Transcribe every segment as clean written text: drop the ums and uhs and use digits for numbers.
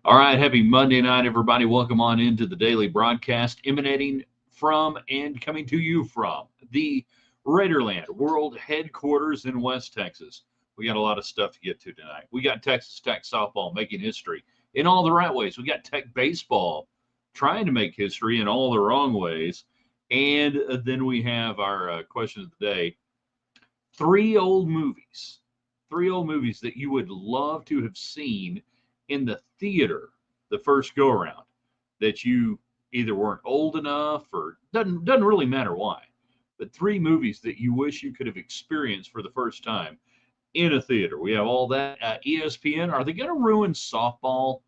All right, happy Monday night, everybody. Welcome on into the daily broadcast emanating from and coming to you from the Raiderland World Headquarters in West Texas. We got a lot of stuff to get to tonight. We got Texas Tech softball making history in all the right ways. We got Tech baseball trying to make history in all the wrong ways. And then we have our question of the day three old movies, three old movies that you would love to have seen in the theater the first go around that you either weren't old enough or doesn't really matter why, but three movies that you wish you could have experienced for the first time in a theater. We have all that. ESPN, are they going to ruin softball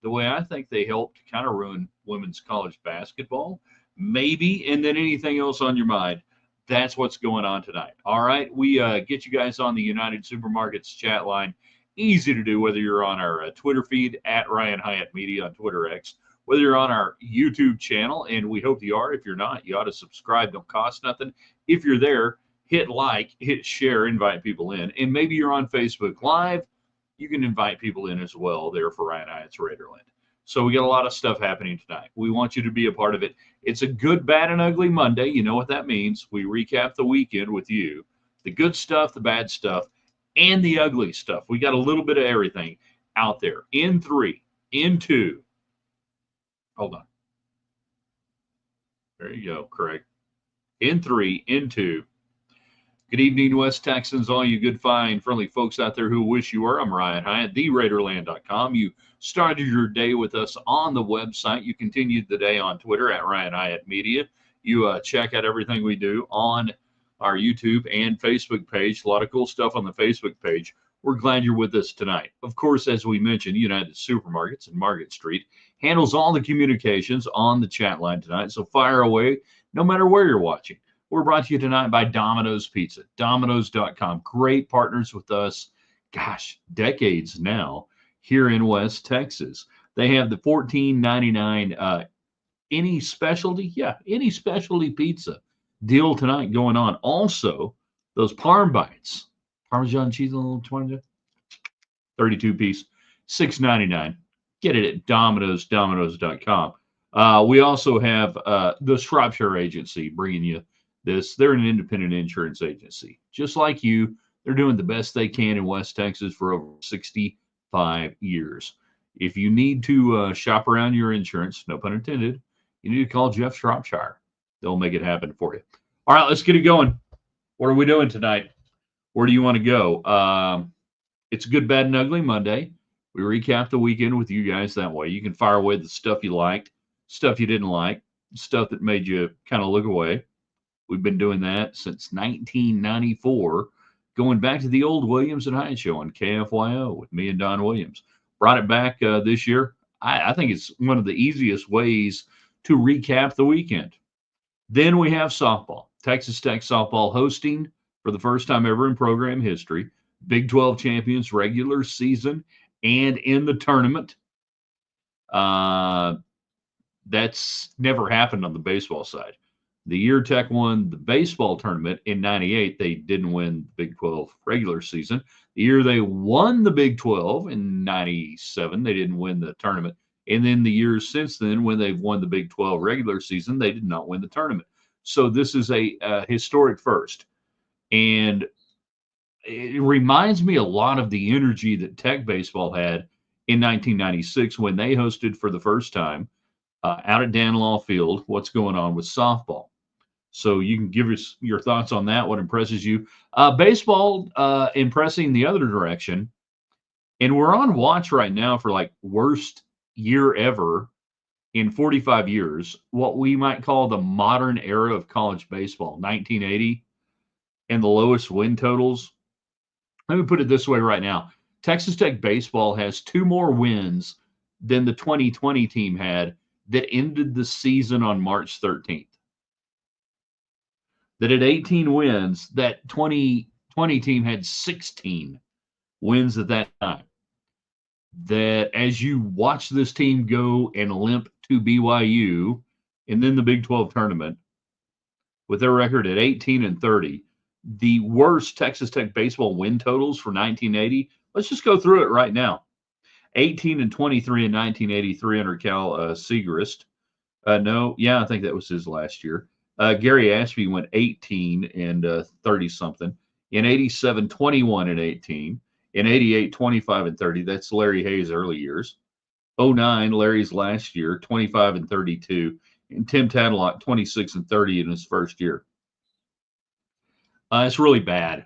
the way I think they helped kind of ruin women's college basketball? Maybe. And then anything else on your mind? That's what's going on tonight. All right. We get you guys on the United Supermarkets chat line. Easy to do, whether you're on our Twitter feed at Ryan Hyatt Media on Twitter X, whether you're on our YouTube channel, and we hope you are. If you're not, you ought to subscribe. Don't cost nothing. If you're there, hit like, hit share, invite people in. And maybe you're on Facebook Live. You can invite people in as well there for Ryan Hyatt's Raiderland. So we got a lot of stuff happening tonight. We want you to be a part of it. It's a good, bad, and ugly Monday. You know what that means. We recap the weekend with you. The good stuff, the bad stuff, and the ugly stuff. We got a little bit of everything out there. In three, in two. Hold on. There you go. Correct. In three, in two. Good evening, West Texans, all you good, fine, friendly folks out there who wish you were. I'm Ryan Hyatt, TheRaiderland.com. You started your day with us on the website. You continued the day on Twitter at Ryan Hyatt Media. You check out everything we do on our YouTube and Facebook page. A lot of cool stuff on the Facebook page. We're glad you're with us tonight. Of course, as we mentioned, United Supermarkets in Market Street handles all the communications on the chat line tonight. So fire away, no matter where you're watching. We're brought to you tonight by Domino's Pizza, Domino's.com. Great partners with us, gosh, decades now here in West Texas. They have the $14.99 any specialty, any specialty pizza deal tonight going on. Also, those Parm Bites, Parmesan cheese, a little 32 piece, $6.99. Get it at Domino's.com. We also have the Shropshire Agency bringing you this. They're an independent insurance agency. Just like you, they're doing the best they can in West Texas for over 65 years. If you need to shop around your insurance, no pun intended, you need to call Jeff Shropshire. They'll make it happen for you. All right, let's get it going. What are we doing tonight? Where do you want to go? It's Good, Bad, and Ugly Monday. We recap the weekend with you guys that way. You can fire away the stuff you liked, stuff you didn't like, stuff that made you kind of look away. We've been doing that since 1994, going back to the old Williams and Hyatt show on KFYO with me and Don Williams. Brought it back this year. I think it's one of the easiest ways to recap the weekend. Then we have softball. Texas Tech softball hosting for the first time ever in program history. Big 12 champions, regular season, and in the tournament. That's never happened on the baseball side. The year Tech won the baseball tournament in 98, they didn't win the Big 12 regular season. The year they won the Big 12 in 97, they didn't win the tournament. And then the years since then, when they've won the Big 12 regular season, they did not win the tournament. So this is a historic first. And it reminds me a lot of the energy that Tech baseball had in 1996 when they hosted for the first time out at Danlaw Field what's going on with softball. So you can give us your thoughts on that, what impresses you. Baseball impressing the other direction. And we're on watch right now for like worst year ever in 45 years, what we might call the modern era of college baseball, 1980, and the lowest win totals. Let me put it this way right now. Texas Tech baseball has two more wins than the 2020 team had that ended the season on March 13th. That at 18 wins, that 2020 team had 16 wins at that time. That as you watch this team go and limp to BYU and then the Big 12 tournament with their record at 18-30, the worst Texas Tech baseball win totals for 1980, let's just go through it right now. 18 and 23 in 1983 under Cal Segrist. No, yeah, I think that was his last year. Gary Ashby went 18 and 30 something. In 87, 21 and 18. In 88, 25 and 30. That's Larry Hayes' early years. 09, Larry's last year, 25 and 32. And Tim Tadlock, 26 and 30 in his first year. It's really bad.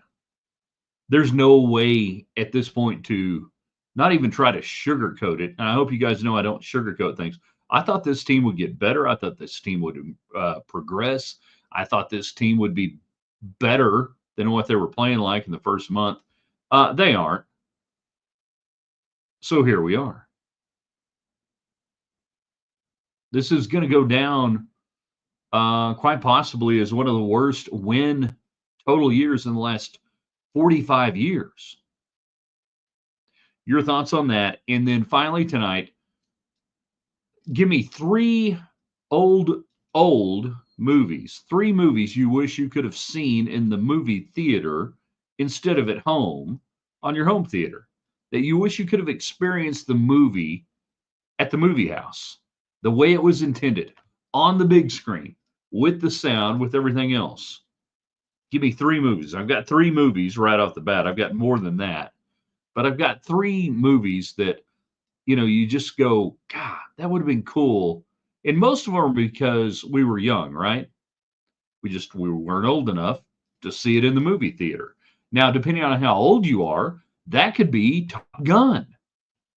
There's no way at this point to not even try to sugarcoat it. And I hope you guys know I don't sugarcoat things. I thought this team would get better. I thought this team would progress. I thought this team would be better than what they were playing like in the first month. They aren't. So here we are. This is going to go down quite possibly as one of the worst win total years in the last 45 years. Your thoughts on that? And then finally tonight, give me three old movies, three movies you wish you could have seen in the movie theater instead of at home on your home theater, that you wish you could have experienced the movie at the movie house, the way it was intended, on the big screen, with the sound, with everything else. Give me three movies. I've got three movies right off the bat. I've got more than that. But I've got three movies that, you know, you just go, God, that would have been cool. And most of them are because we were young, right? We weren't old enough to see it in the movie theater. Now, depending on how old you are, that could be Top Gun,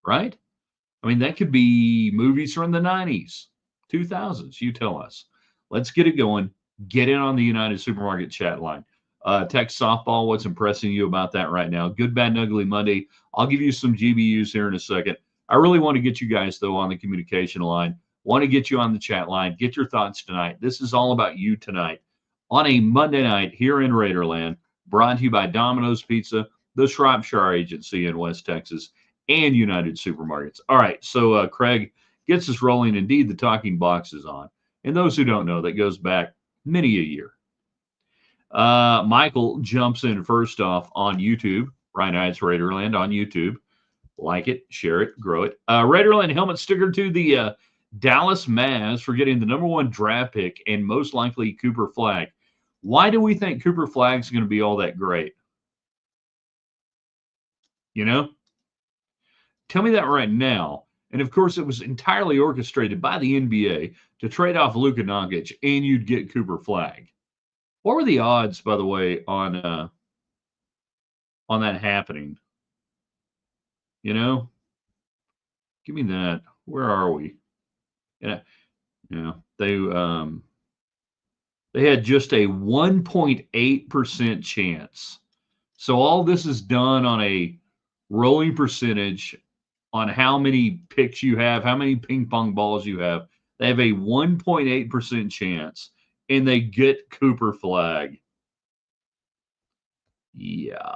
right? I mean, that could be movies from the 90s, 2000s. You tell us. Let's get it going. Get in on the United Supermarket chat line. Text softball, what's impressing you about that right now? Good, Bad, and Ugly Monday. I'll give you some GBUs here in a second. I really want to get you guys, though, on the communication line. Want to get you on the chat line. Get your thoughts tonight. This is all about you tonight on a Monday night here in Raiderland, brought to you by Domino's Pizza, the Shropshire Agency in West Texas, and United Supermarkets. All right, so Craig gets us rolling. Indeed, the talking box is on. And those who don't know, that goes back many a year. Michael jumps in first off on YouTube. Ryan Heights Raiderland on YouTube. Like it, share it, grow it. Raiderland helmet sticker to the Dallas Mavs for getting the #1 draft pick and most likely Cooper Flagg. Why do we think Cooper Flagg's going to be all that great? You know? Tell me that right now. And of course, it was entirely orchestrated by the NBA to trade off Luka Doncic, and you'd get Cooper Flagg. What were the odds, by the way, on that happening? You know, give me that. Where are we? Yeah, they had just a 1.8% chance. So all this is done on a rolling percentage on how many picks you have, how many ping pong balls you have. They have a 1.8% chance, and they get Cooper Flagg. Yeah.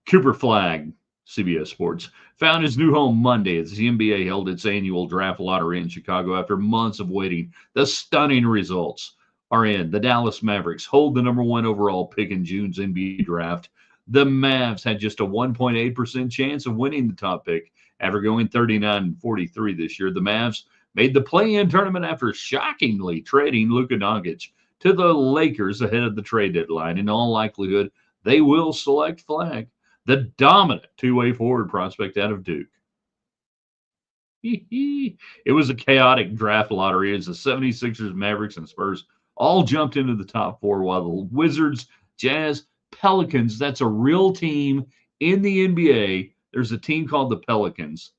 Cooper Flagg, CBS Sports, found his new home Monday as the NBA held its annual draft lottery in Chicago after months of waiting. The stunning results are in. The Dallas Mavericks hold the #1 overall pick in June's NBA draft. The Mavs had just a 1.8% chance of winning the top pick after going 39-43 this year. The Mavs made the play-in tournament after shockingly trading Luka Doncic to the Lakers ahead of the trade deadline. In all likelihood, they will select Flagg, the dominant two-way forward prospect out of Duke. It was a chaotic draft lottery as the 76ers, Mavericks, and Spurs all jumped into the top four, while the Wizards, Jazz, Pelicans, that's a real team in the NBA. There's a team called the Pelicans,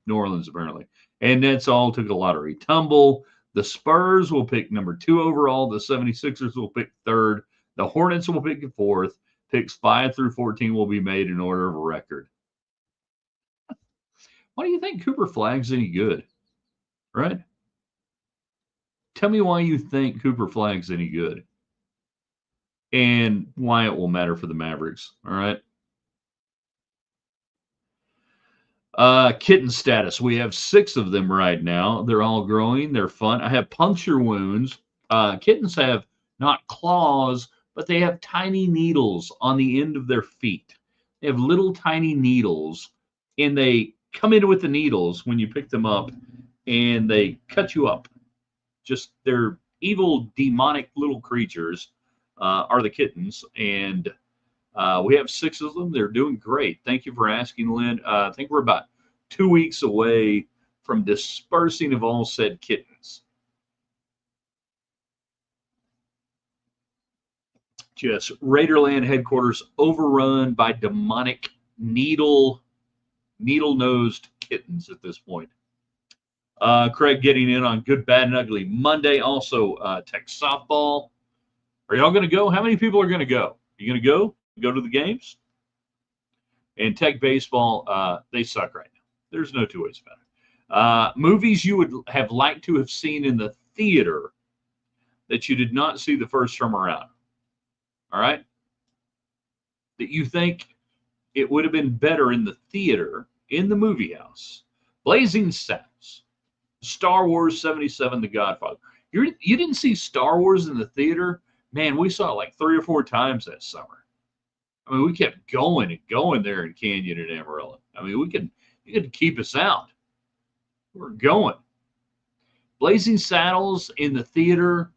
New Orleans apparently, and that's all took a lottery tumble. The Spurs will pick #2 overall. The 76ers will pick 3rd. The Hornets will pick 4th. Picks 5 through 14 will be made in order of a record. Why do you think Cooper Flagg's any good? Right? Tell me why you think Cooper Flagg's any good. And why it will matter for the Mavericks. All right. Kitten status. We have 6 of them right now. They're all growing. They're fun. I have puncture wounds. Kittens have not claws, but they have tiny needles on the end of their feet. They have little tiny needles, and they come in with the needles when you pick them up, and they cut you up. Just they're evil, demonic little creatures. Are the kittens, and we have 6 of them. They're doing great. Thank you for asking, Lynn. I think we're about 2 weeks away from dispersing of all said kittens. Just Raiderland headquarters overrun by demonic needle-nosed kittens at this point. Craig getting in on Good, Bad, and Ugly Monday. Also, Tech softball. Are y'all going to go? How many people are going to go? You going to go? Go to the games? And Tech baseball, they suck right now. There's no two ways about it. Movies you would have liked to have seen in the theater that you did not see the first time around. All right? That you think it would have been better in the theater, in the movie house. Blazing Saddles. Star Wars 77, The Godfather. You didn't see Star Wars in the theater? Man, we saw it like 3 or 4 times that summer. I mean, we kept going and going there in Canyon and Amarillo. I mean, you could keep us out. We're going. Blazing Saddles in the theater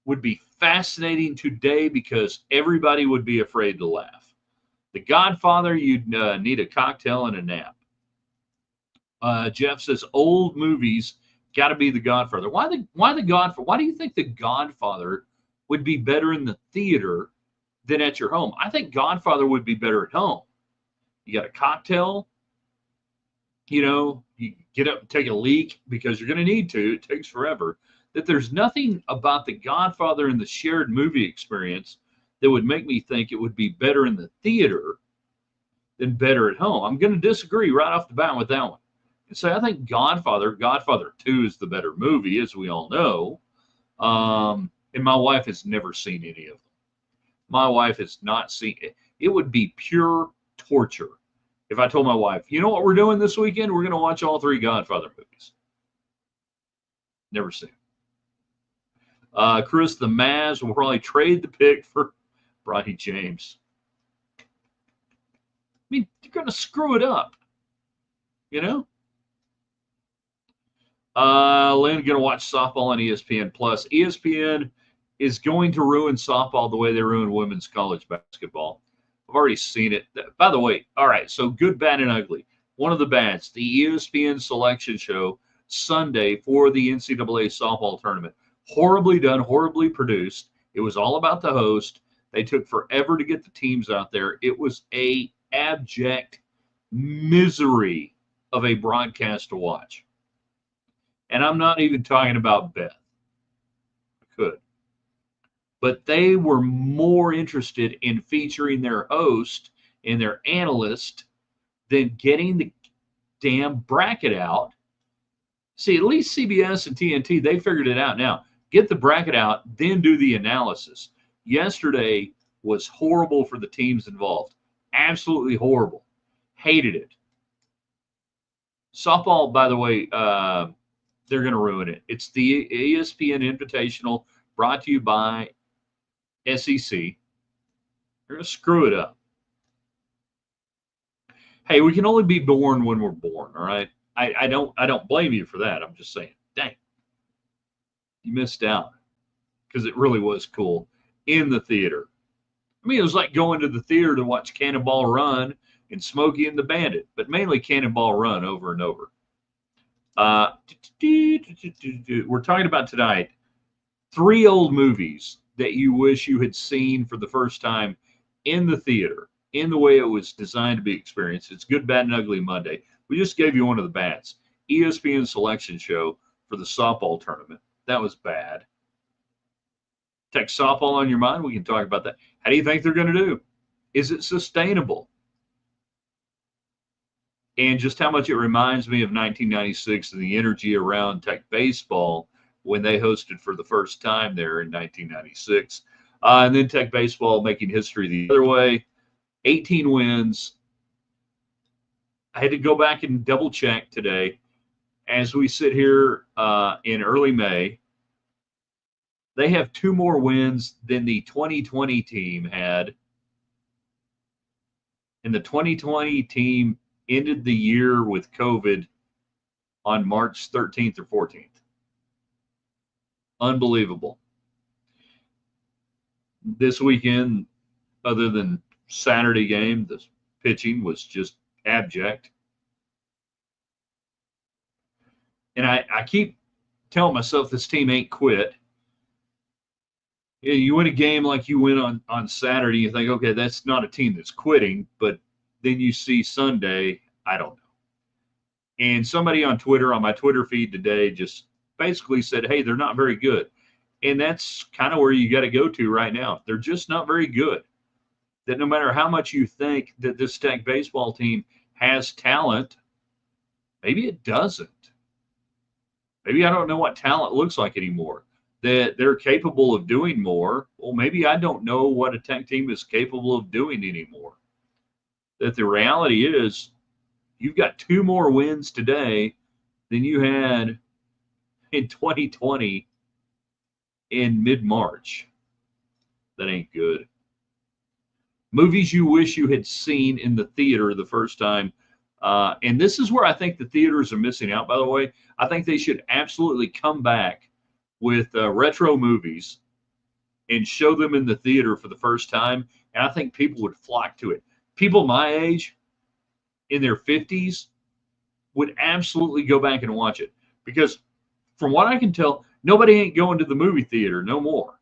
would be fascinating today because everybody would be afraid to laugh. The Godfather, you'd need a cocktail and a nap. Jeff says old movies got to be The Godfather. Why the Godfather? Why do you think The Godfather would be better in the theater than at your home? I think Godfather would be better at home. You got a cocktail, you get up and take a leak because you're going to need to. It takes forever. That there's nothing about The Godfather and the shared movie experience that would make me think it would be better in the theater than better at home. I'm going to disagree right off the bat with that one. And say I think Godfather 2 is the better movie, as we all know. And my wife has never seen any of them. My wife has not seen it. It would be pure torture if I told my wife, you know what we're doing this weekend? We're going to watch all 3 Godfather movies. Never seen it. Chris, the Mavs will probably trade the pick for Bronny James. I mean, you're going to screw it up, Lynn going to watch softball on ESPN Plus. ESPN is going to ruin softball the way they ruined women's college basketball. I've already seen it. By the way, all right, so Good, Bad, and Ugly. One of the bads, the ESPN selection show Sunday for the NCAA softball tournament. Horribly done, horribly produced. It was all about the host. They took forever to get the teams out there. It was a abject misery of a broadcast to watch. And I'm not even talking about Beth. I could. But they were more interested in featuring their host and their analyst than getting the damn bracket out. See, at least CBS and TNT, they figured it out now. Get the bracket out, then do the analysis. Yesterday was horrible for the teams involved. Absolutely horrible. Hated it. Softball, by the way, they're going to ruin it. It's the ESPN Invitational brought to you by SEC. They're going to screw it up. Hey, we can only be born when we're born, all right? I don't blame you for that. I'm just saying, dang, you missed out because it really was cool in the theater. I mean, it was like going to the theater to watch Cannonball Run and Smokey and the Bandit, but mainly Cannonball Run over and over. We're talking about tonight 3 old movies that you wish you had seen for the first time in the theater, in the way it was designed to be experienced. It's Good, Bad, and Ugly Monday. We just gave you one of the bads. ESPN selection show for the softball tournament. That was bad. Tech softball on your mind? We can talk about that. How do you think they're going to do? Is it sustainable? And just how much it reminds me of 1996 and the energy around Tech baseball when they hosted for the first time there in 1996. And then Tech baseball making history the other way. 18 wins. I had to go back and double check today. As we sit here in early May, they have 2 more wins than the 2020 team had And the 2020 team ended the year with COVID on March 13th or 14th. Unbelievable. This weekend, other than Saturday game, the pitching was just abject. And I keep telling myself this team ain't quit. You win a game like you win on Saturday, you think, okay, that's not a team that's quitting. But then you see Sunday, I don't know. And somebody on Twitter, on my Twitter feed today, just basically said, hey, they're not very good. And that's kind of where you got to go to right now. They're just not very good. That no matter how much you think that this Tech baseball team has talent, maybe it doesn't. Maybe I don't know what talent looks like anymore. That they're capable of doing more. Well, maybe I don't know what a Tech team is capable of doing anymore. That the reality is you've got 2 more wins today than you had in 2020 in mid-March. That ain't good. Movies you wish you had seen in the theater the first time. And this is where I think the theaters are missing out, by the way. I think they should absolutely come back with retro movies and show them in the theater for the first time. And I think people would flock to it. People my age, in their 50s, would absolutely go back and watch it. Because from what I can tell, nobody ain't going to the movie theater no more.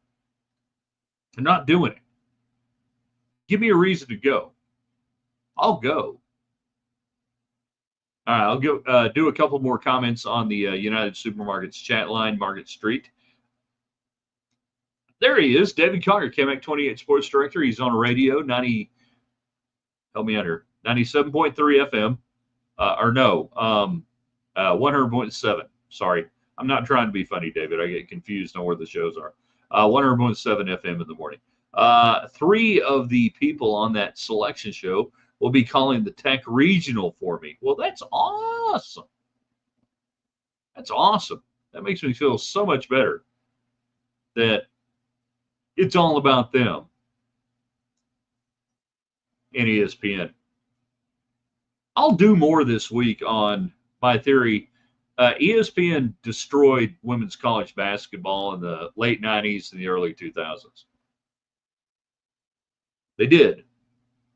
They're not doing it. Give me a reason to go. I'll go. All right, I'll go do a couple more comments on the United Supermarkets chat line, Market Street. There he is, David Conger, KMAC 28 Sports Director. He's on radio, 90. Help me out here, 97.3 FM, 100.7. Sorry, I'm not trying to be funny, David. I get confused on where the shows are. 100.7 FM in the morning. 3 of the people on that selection show will be calling the Tech Regional for me. Well, that's awesome. That's awesome. That makes me feel so much better that it's all about them in ESPN. I'll do more this week on my theory. ESPN destroyed women's college basketball in the late 90s and the early 2000s. They did.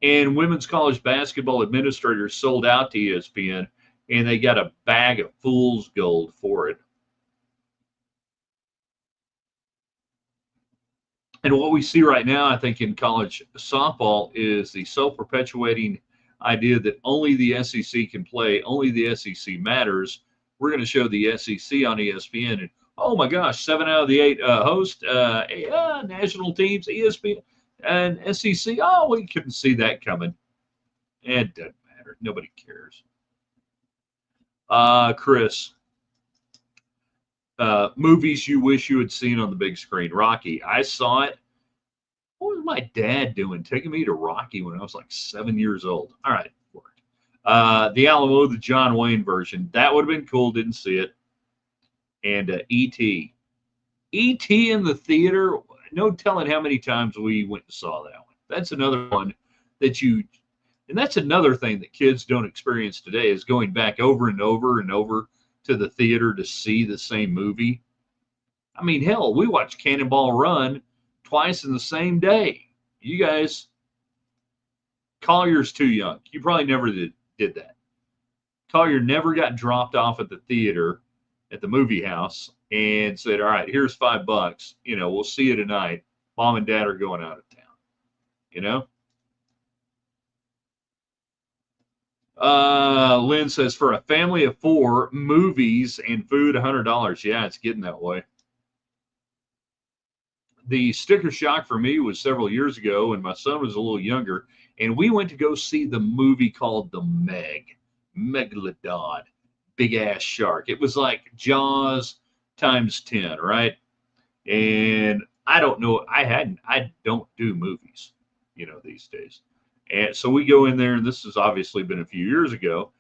And women's college basketball administrators sold out to ESPN, and they got a bag of fool's gold for it. And what we see right now, I think, in college softball is the self-perpetuating idea that only the SEC can play, only the SEC matters. We're going to show the SEC on ESPN, and oh my gosh, 7 out of the 8 host national teams, ESPN and SEC. Oh, we couldn't see that coming. It doesn't matter. Nobody cares. Chris, movies you wish you had seen on the big screen. Rocky, I saw it. What was my dad doing? Taking me to Rocky when I was like 7 years old. All right, worked. The Alamo, the John Wayne version. That would have been cool. Didn't see it. And E.T. E.T. in the theater. No telling how many times we went and saw that one. That's another one that and that's another thing that kids don't experience today is going back over and over and over to the theater to see the same movie. I mean, hell, we watched Cannonball Run twice in the same day. You guys, Collier's too young. You probably never did that. Collier never got dropped off at the theater at the movie house and said, all right, here's $5. We'll see you tonight. Mom and dad are going out of town. Lynn says, for a family of 4, movies and food, $100. Yeah, it's getting that way. The sticker shock for me was several years ago when my son was a little younger, and we went to go see the movie called The Meg, Megalodon, big ass shark. It was like Jaws times 10, right? And I don't know. I don't do movies, these days. And so we go in there, and this has obviously been a few years ago.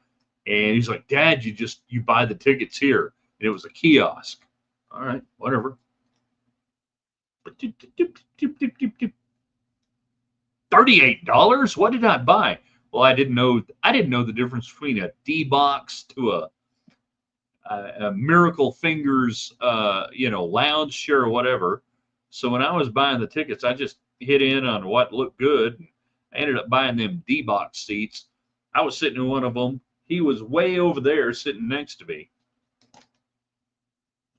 And he's like, Dad, you buy the tickets here. And it was a kiosk. All right, whatever. $38. What did I buy? Well, I didn't know the difference between a D box to a Miracle Fingers, lounge chair or whatever. So when I was buying the tickets, I just hit in on what looked good. I ended up buying them D box seats. I was sitting in one of them. He was way over there sitting next to me. It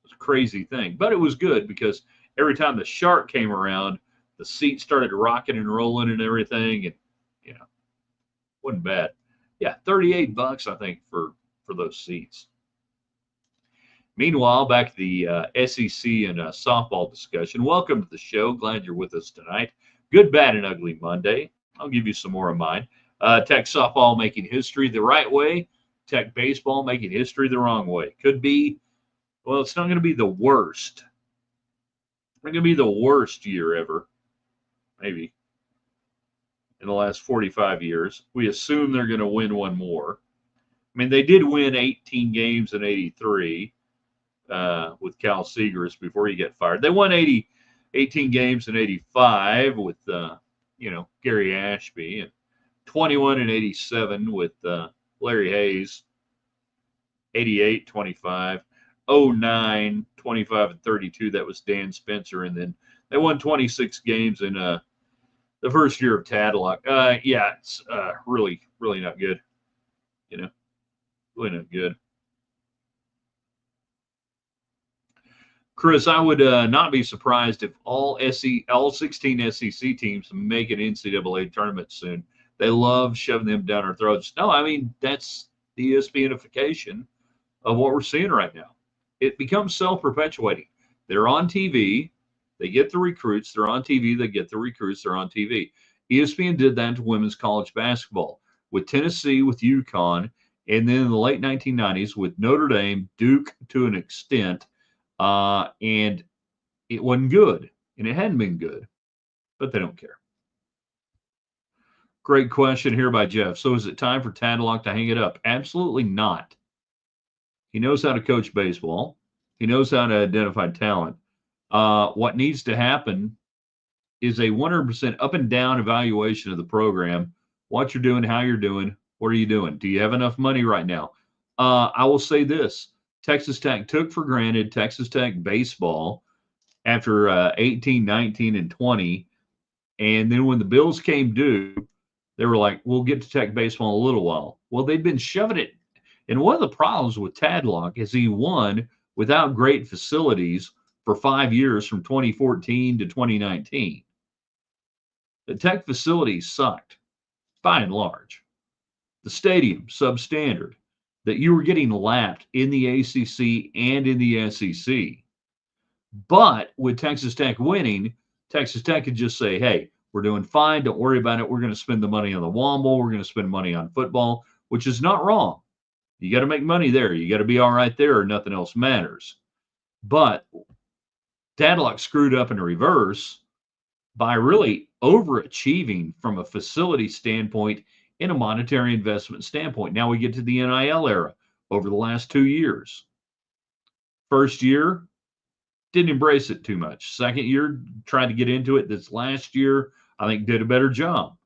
was a crazy thing, but it was good because every time the shark came around, the seat started rocking and rolling and everything, and wasn't bad. Yeah, $38 I think for those seats. Meanwhile, back to the SEC and softball discussion. Welcome to the show. Glad you're with us tonight. Good, bad, and ugly Monday. I'll give you some more of mine. Tech softball making history the right way. Tech baseball making history the wrong way. Could be, well, it's not going to be the worst. It's not going to be the worst year ever, maybe, in the last 45 years. We assume they're going to win one more. I mean, they did win 18 games in 83. With Cal Seegers before he got fired. They won 18 games in 85 with, Gary Ashby, and 21 in 87 with Larry Hayes, 88, 25, 09, 25 and 32. That was Dan Spencer. And then they won 26 games in the first year of Tadlock. It's really, really not good. Really not good. Chris, I would not be surprised if all 16 SEC teams make an NCAA tournament soon. They love shoving them down our throats. No, I mean, that's the ESPNification of what we're seeing right now. It becomes self-perpetuating. They're on TV. They get the recruits. They're on TV. They get the recruits. They're on TV. ESPN did that to women's college basketball with Tennessee, with UConn, and then in the late 1990s with Notre Dame, Duke to an extent. And it wasn't good, and it hadn't been good, but they don't care. Great question here by Jeff. So is it time for Tadlock to hang it up? Absolutely not. He knows how to coach baseball. He knows how to identify talent. What needs to happen is a 100% up and down evaluation of the program, what you're doing, how you're doing, what are you doing? Do you have enough money right now? I will say this. Texas Tech took for granted Texas Tech baseball after 18, 19, and 20. And then when the bills came due, they were like, we'll get to Tech baseball in a little while. Well, they've been shoving it. And one of the problems with Tadlock is he won without great facilities for 5 years from 2014 to 2019. The Tech facilities sucked, by and large. The stadium, substandard. That you were getting lapped in the ACC and in the SEC. But with Texas Tech winning, Texas Tech could just say, hey, we're doing fine. Don't worry about it. We're going to spend the money on the Womble. We're going to spend money on football, which is not wrong. You got to make money there. You got to be all right there or nothing else matters. But Tadlock screwed up in reverse by really overachieving from a facility standpoint in a monetary investment standpoint. Now we get to the NIL era over the last 2 years. First year, didn't embrace it too much. Second year, tried to get into it. This last year, I think did a better job.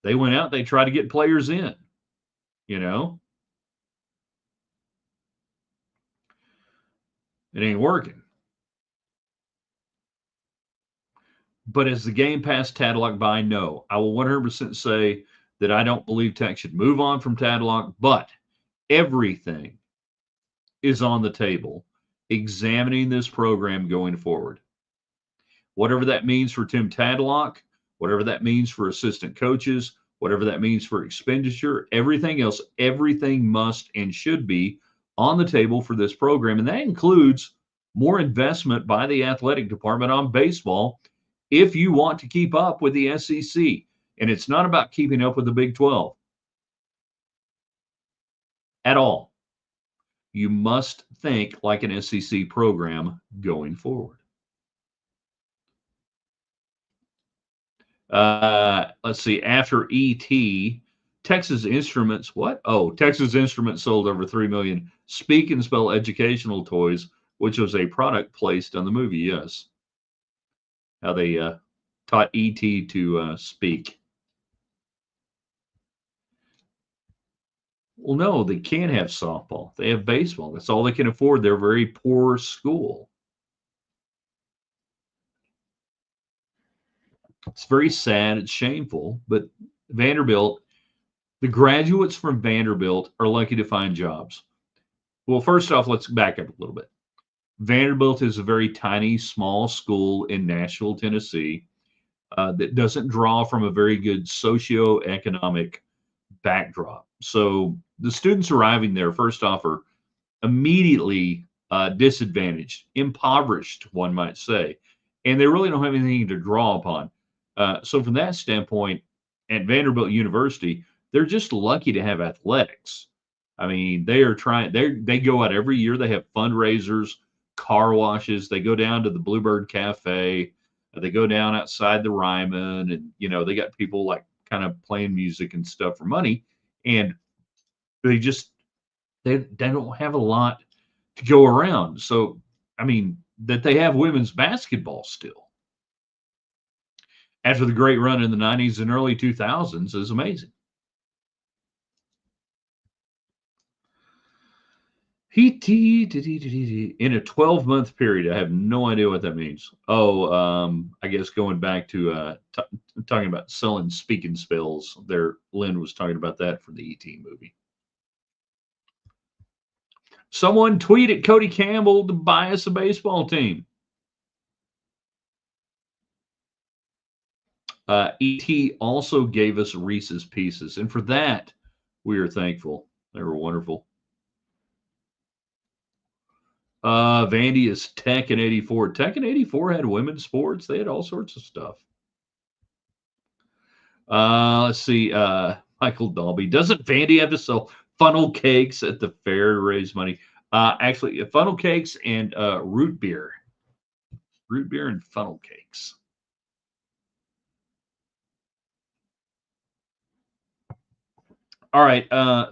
They went out, they tried to get players in, It ain't working. But as the game passed Tadlock by, no. I will 100% say that I don't believe Tech should move on from Tadlock, but everything is on the table examining this program going forward. Whatever that means for Tim Tadlock, whatever that means for assistant coaches, whatever that means for expenditure, everything else, everything must and should be on the table for this program. And that includes more investment by the athletic department on baseball if you want to keep up with the SEC. And it's not about keeping up with the Big 12 at all. You must think like an SEC program going forward. Let's see. After ET, Texas Instruments, what? Oh, Texas Instruments sold over 3 million Speak and Spell educational toys, which was a product placed on the movie, yes. How they taught ET to speak. Well, no, they can't have softball. They have baseball. That's all they can afford. They're a very poor school. It's very sad. It's shameful. But Vanderbilt, the graduates from Vanderbilt are lucky to find jobs. Well, first off, let's back up a little bit. Vanderbilt is a very tiny, small school in Nashville, Tennessee, that doesn't draw from a very good socioeconomic backdrop. So the students arriving there, first off, are immediately disadvantaged, impoverished, one might say, and they really don't have anything to draw upon. So from that standpoint, at Vanderbilt University, they're just lucky to have athletics. I mean, they are trying. They go out every year. They have fundraisers, car washes. They go down to the Bluebird Cafe. They go down outside the Ryman, and they got people like kind of playing music and stuff for money, and they just they don't have a lot to go around. So, I mean, that they have women's basketball still after the great run in the 90s and early 2000s is amazing. In a 12-month period, I have no idea what that means. Oh, I guess going back to talking about selling speaking spells, there, Lynn was talking about that for the E.T. movie. Someone tweeted Cody Campbell to buy us a baseball team. ET also gave us Reese's Pieces, and for that, we are thankful. They were wonderful. Vandy is Tekken 84. Tekken 84 had women's sports. They had all sorts of stuff. Let's see. Michael Dalby. Doesn't Vandy have to sell funnel cakes at the fair to raise money? Actually, funnel cakes and root beer. Root beer and funnel cakes. All right.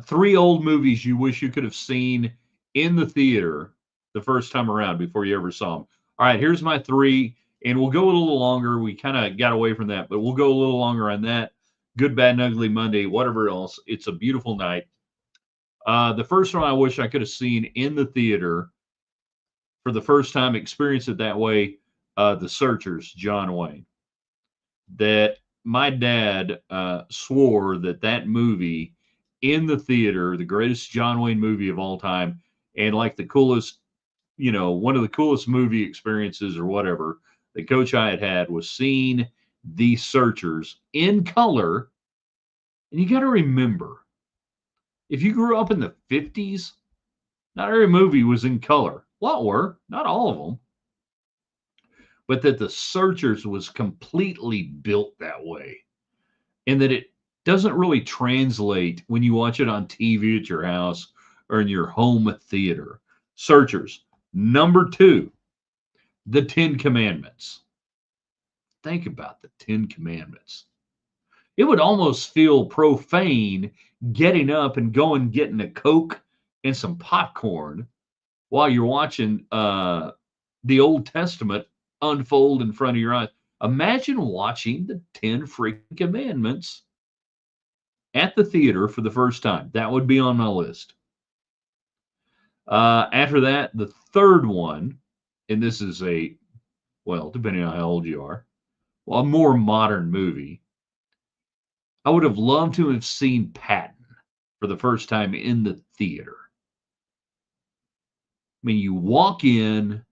3 old movies you wish you could have seen in the theater the first time around before you ever saw them. All right. Here's my 3, and we'll go a little longer. We kind of got away from that, but we'll go a little longer on that. Good, Bad, and Ugly Monday, whatever else. It's a Beautiful Night. The first one I wish I could have seen in the theater for the first time, experienced it that way. The Searchers, John Wayne. That my dad swore that movie in the theater, the greatest John Wayne movie of all time, and like the coolest, one of the coolest movie experiences or whatever that Coach I had was seeing The Searchers in color. And you got to remember, if you grew up in the 50s, not every movie was in color. A lot were, not all of them. But that The Searchers was completely built that way. And that it doesn't really translate when you watch it on TV at your house or in your home theater. Searchers. Number 2, the 10 Commandments. Think about the 10 Commandments. It would almost feel profane getting up and going getting a Coke and some popcorn while you're watching the Old Testament unfold in front of your eyes. Imagine watching the 10 freaking commandments at the theater for the first time. That would be on my list. After that, the third one, and this is depending on how old you are, a more modern movie. I would have loved to have seen Patton for the first time in the theater. I mean, you walk in,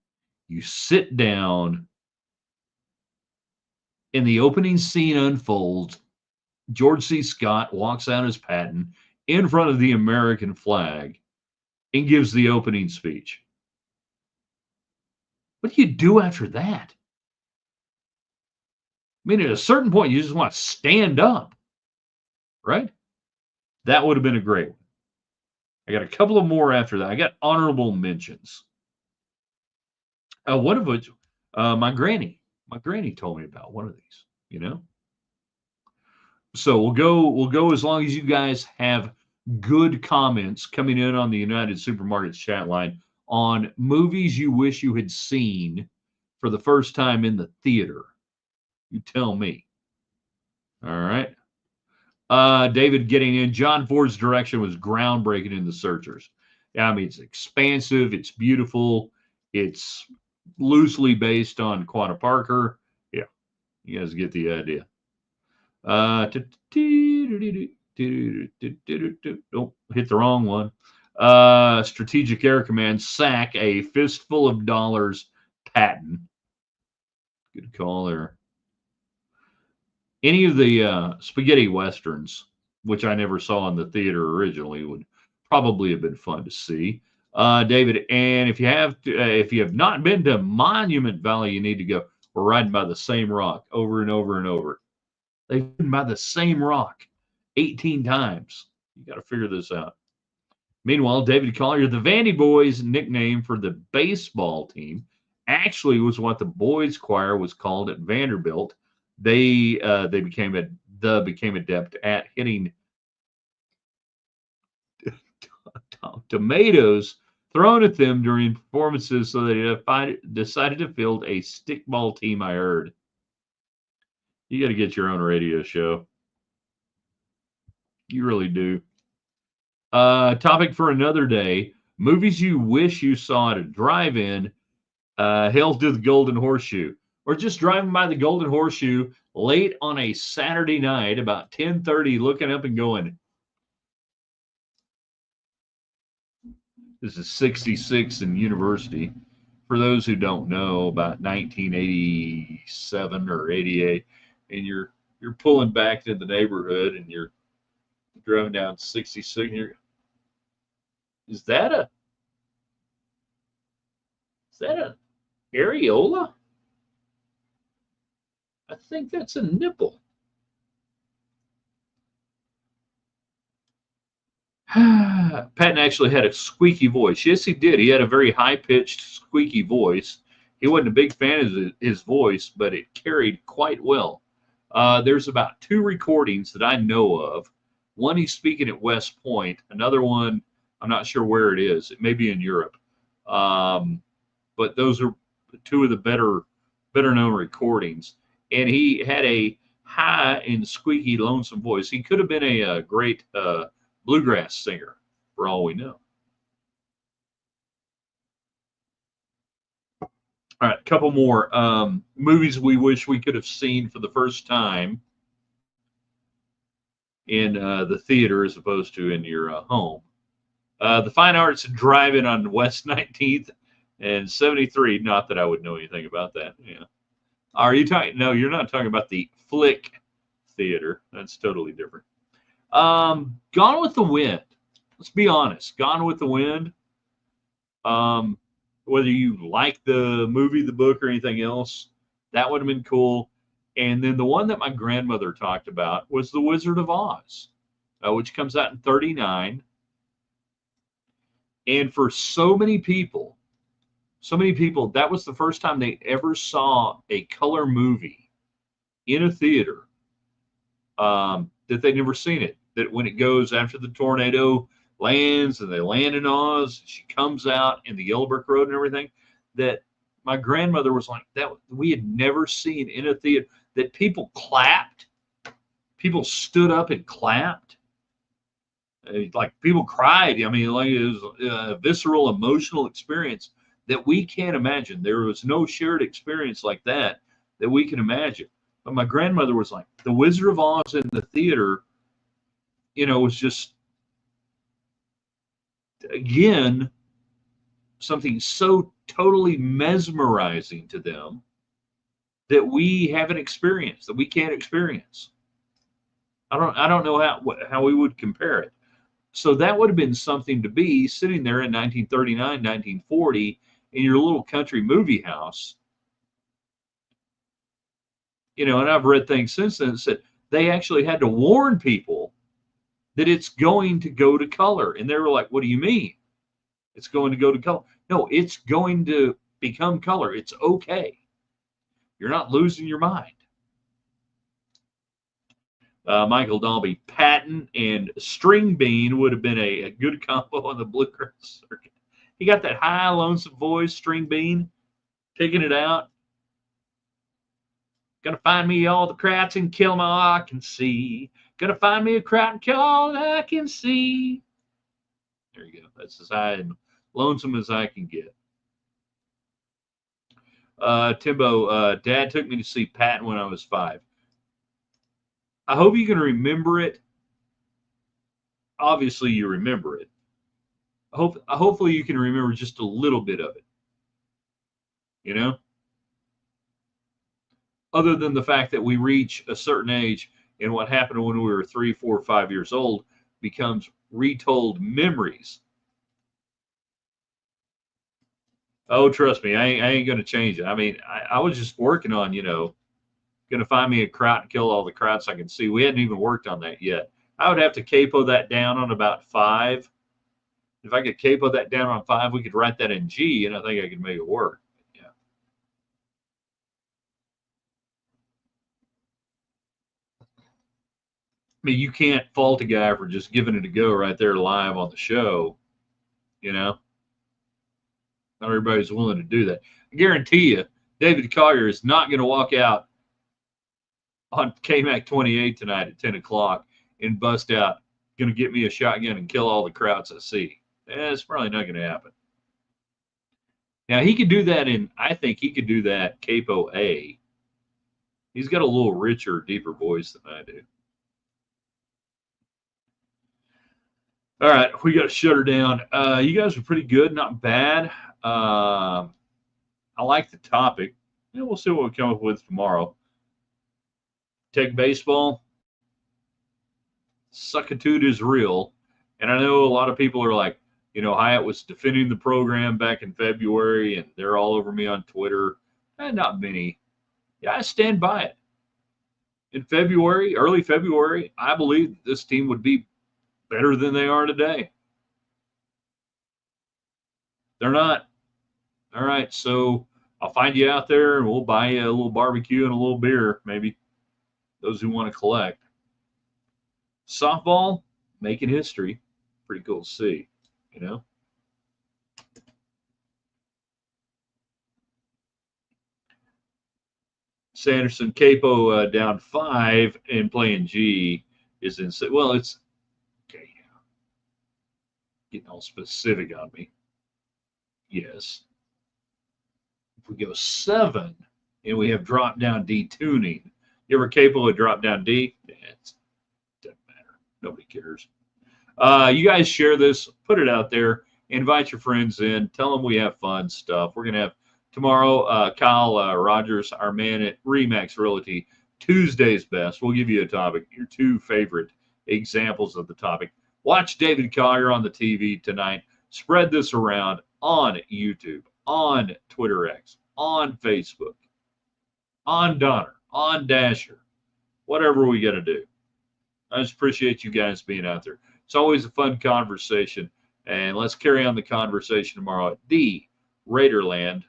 you sit down, and the opening scene unfolds. George C. Scott walks out as Patton in front of the American flag and gives the opening speech. What do you do after that? I mean, at a certain point, you just want to stand up, right? That would have been a great one. I got a couple of more after that. I got honorable mentions. One of which, my granny told me about one of these, So we'll go as long as you guys have good comments coming in on the United Supermarkets chat line on movies you wish you had seen for the first time in the theater. You tell me. All right. David getting in. John Ford's direction was groundbreaking in The Searchers. I mean, it's expansive. It's beautiful. It's loosely based on Quanah Parker. Yeah, you guys get the idea. Oh, hit the wrong one. Strategic Air Command, SAC, a fistful of dollars, Patton. Good call there. Any of the spaghetti westerns, which I never saw in the theater originally, would probably have been fun to see. David, and if you have not been to Monument Valley, you need to go. We're riding by the same rock over and over and over. They've been by the same rock 18 times. You got to figure this out. Meanwhile, David Collier, the Vandy Boys nickname for the baseball team, actually was what the boys choir was called at Vanderbilt. They became adept at hitting tomatoes thrown at them during performances, so they decided to field a stickball team. I heard. You got to get your own radio show. You really do. Topic for another day: movies you wish you saw at a drive-in. Hail to the Golden Horseshoe, or just driving by the Golden Horseshoe late on a Saturday night, about 10:30, looking up and going, "This is 66 in University." For those who don't know, about 1987 or 88, and you're pulling back to the neighborhood and you're driving down 66. Is that a areola? I think that's a nipple. Patton actually had a squeaky voice. Yes, he did. He had a very high-pitched, squeaky voice. He wasn't a big fan of his voice, but it carried quite well. There's about 2 recordings that I know of. One, he's speaking at West Point. Another one, I'm not sure where it is. It may be in Europe. But those are 2 of the better known recordings. And he had a high and squeaky, lonesome voice. He could have been a great bluegrass singer, for all we know. All right, a couple more movies we wish we could have seen for the first time in the theater as opposed to in your home. The Fine Arts Drive-In on West 19th and 73. Not that I would know anything about that. Yeah. Are you talking? No, you're not talking about the Flick Theater. That's totally different. Gone with the Wind. Let's be honest. Gone with the Wind. Whether you like the movie, the book, or anything else, that would have been cool. And then the one that my grandmother talked about was The Wizard of Oz, which comes out in 39. And for so many people, that was the first time they ever saw a color movie in a theater, that they'd never seen it. That when it goes after the tornado lands and they land in Oz, she comes out in the Yellow Brick Road and everything, that my grandmother was like, that we had never seen in a theater, that people clapped, people stood up and clapped. Like people cried. I mean, like it was a visceral, emotional experience that we can't imagine. There was no shared experience like that we can imagine. But my grandmother was like, The Wizard of Oz in the theater, was just, again, something so totally mesmerizing to them that we haven't experienced, that we can't experience. I don't know how we would compare it. So that would have been something to be sitting there in 1939, 1940 in your little country movie house. And I've read things since then that said they actually had to warn people that it's going to go to color. And they were like, what do you mean? It's going to go to color? No, it's going to become color. It's okay. You're not losing your mind. Michael Dalby, Patton and String Bean would have been a good combo on the bluegrass circuit. He got that high, lonesome voice, String Bean, picking it out. Gonna find me all the crats and kill 'em all I can see. Gonna find me a crowd and kill all that I can see. There you go. That's as high and lonesome as I can get. Timbo, Dad took me to see Patton when I was 5. I hope you can remember it. Obviously, you remember it. Hopefully, you can remember just a little bit of it. You know? Other than the fact that we reach a certain age and what happened when we were 3, 4, 5 years old becomes retold memories. Oh, trust me, I ain't going to change it. I mean, I was just working on, going to find me a kraut and kill all the krauts I can see. We hadn't even worked on that yet. I would have to capo that down on about 5. If I could capo that down on 5, we could write that in G, and I think I could make it work. Yeah. I mean, you can't fault a guy for just giving it a go right there live on the show. Not everybody's willing to do that. I guarantee you, David Collier is not going to walk out on KMAC 28 tonight at 10 o'clock and bust out, going to get me a shotgun and kill all the krauts I see. It's probably not going to happen. Now, he could do that I think he could do that Capo A. He's got a little richer, deeper voice than I do. All right, we got to shut her down. You guys are pretty good, not bad. I like the topic. We'll see what we come up with tomorrow. Tech baseball, suckitude is real. And I know a lot of people are like, Hyatt was defending the program back in February, and they're all over me on Twitter. Not many. Yeah, I stand by it. In February, early February, I believe this team would be better than they are today. They're not. All right, so I'll find you out there, and we'll buy you a little barbecue and a little beer, maybe. Those who want to collect. Softball, making history. Pretty cool to see, Sanderson Capo down 5 and playing G is insane. Well, it's okay. Getting all specific on me. Yes. If we go 7 and we have drop down D tuning, you ever capable of drop down D? It doesn't matter. Nobody cares. You guys share this, put it out there, invite your friends in, tell them we have fun stuff. We're going to have tomorrow, Kyle Rogers, our man at Remax Realty, Tuesday's best. We'll give you a topic, your 2 favorite examples of the topic. Watch David Collier on the TV tonight. Spread this around on YouTube, on Twitter X, on Facebook, on Donner, on Dasher, whatever we got to do. I just appreciate you guys being out there. It's always a fun conversation, and let's carry on the conversation tomorrow at TheRaiderland.com.